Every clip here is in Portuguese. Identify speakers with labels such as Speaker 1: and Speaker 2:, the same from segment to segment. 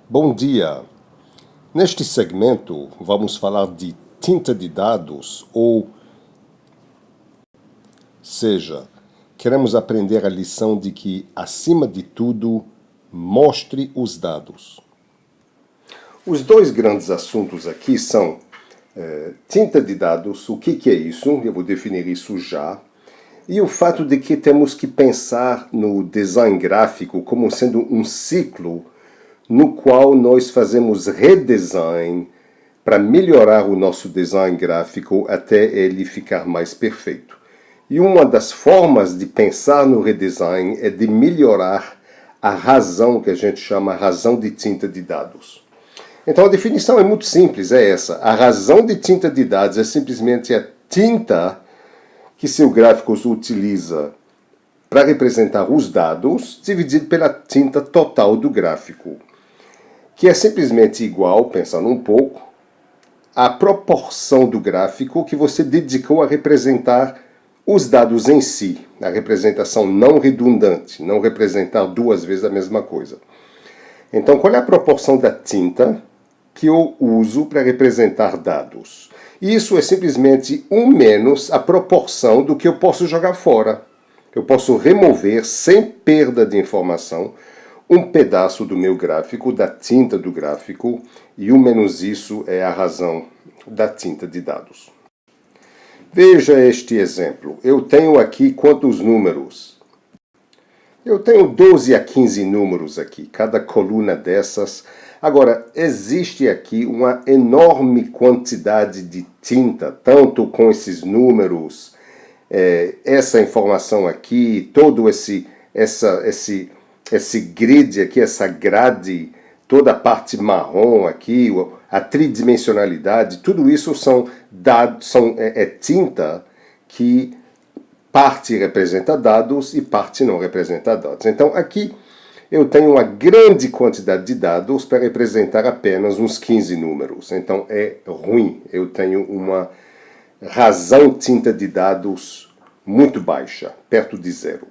Speaker 1: Bom dia! Neste segmento, vamos falar de tinta de dados, ou seja, queremos aprender a lição de que, acima de tudo, mostre os dados. Os dois grandes assuntos aqui são tinta de dados, o que é isso? Eu vou definir isso já. E o fato de que temos que pensar no design gráfico como sendo um ciclo no qual nós fazemos redesign para melhorar o nosso design gráfico até ele ficar mais perfeito. E uma das formas de pensar no redesign é de melhorar a razão que a gente chama razão de tinta de dados. Então a definição é muito simples, é essa. A razão de tinta de dados é simplesmente a tinta que seu gráfico utiliza para representar os dados, dividido pela tinta total do gráfico, que é simplesmente igual, pensando um pouco, à proporção do gráfico que você dedicou a representar os dados em si, a representação não redundante, não representar duas vezes a mesma coisa. Então, qual é a proporção da tinta que eu uso para representar dados? Isso é simplesmente 1 menos a proporção do que eu posso jogar fora. Eu posso remover, sem perda de informação, um pedaço do meu gráfico, da tinta do gráfico, e 1 menos isso é a razão da tinta de dados. Veja este exemplo. Eu tenho aqui quantos números? Eu tenho 12 a 15 números aqui, cada coluna dessas. Agora, existe aqui uma enorme quantidade de tinta, tanto com esses números, essa informação aqui, todo esse grid aqui, essa grade, toda a parte marrom aqui, a tridimensionalidade, tudo isso são dados, tinta que parte representa dados e parte não representa dados. Então aqui eu tenho uma grande quantidade de dados para representar apenas uns 15 números. Então é ruim, eu tenho uma razão tinta de dados muito baixa, perto de zero.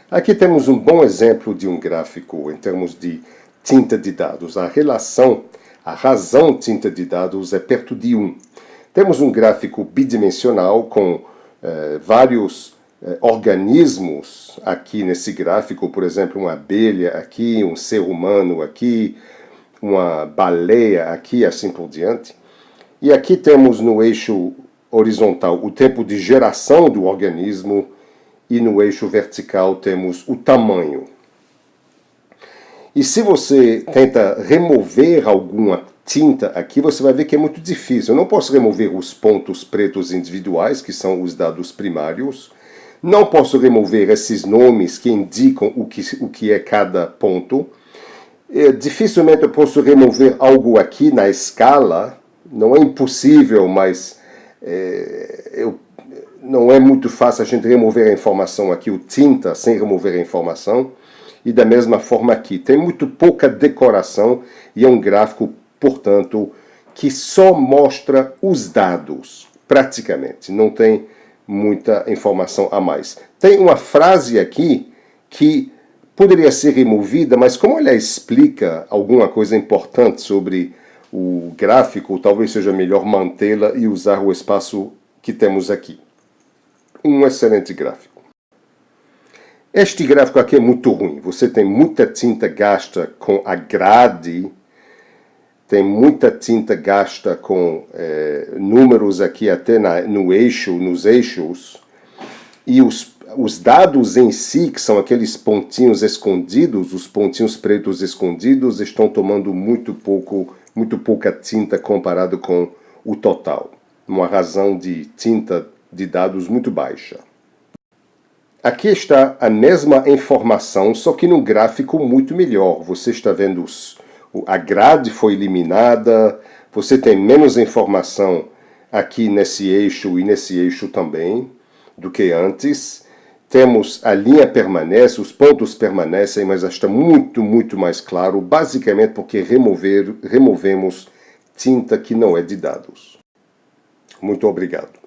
Speaker 1: Aqui temos um bom exemplo de um gráfico em termos de tinta de dados. A razão tinta de dados é perto de 1. Temos um gráfico bidimensional com vários organismos aqui nesse gráfico, por exemplo, uma abelha aqui, um ser humano aqui, uma baleia aqui, assim por diante. E aqui temos no eixo horizontal o tempo de geração do organismo, e no eixo vertical temos o tamanho. E se você tenta remover alguma tinta aqui, você vai ver que é muito difícil. Eu não posso remover os pontos pretos individuais, que são os dados primários. Não posso remover esses nomes que indicam o que é cada ponto. Dificilmente eu posso remover algo aqui na escala. Não é impossível, mas não é muito fácil a gente remover a informação aqui, o tinta, sem remover a informação. E da mesma forma aqui, tem muito pouca decoração e é um gráfico, portanto, que só mostra os dados, praticamente. Não tem muita informação a mais. Tem uma frase aqui que poderia ser removida, mas como ela explica alguma coisa importante sobre o gráfico, talvez seja melhor mantê-la e usar o espaço que temos aqui. Um excelente gráfico. Este gráfico aqui é muito ruim. Você tem muita tinta gasta com a grade, tem muita tinta gasta com números aqui até nos eixos, e os dados em si, que são aqueles pontinhos escondidos, os pontinhos pretos escondidos, estão tomando muito pouca tinta comparado com o total. Uma razão de tinta de dados muito baixa. Aqui está a mesma informação, só que num gráfico muito melhor. Você está vendo a grade foi eliminada, você tem menos informação aqui nesse eixo e nesse eixo também do que antes. Temos a linha permanece, os pontos permanecem, mas está muito mais claro, basicamente porque removemos tinta que não é de dados. Muito obrigado.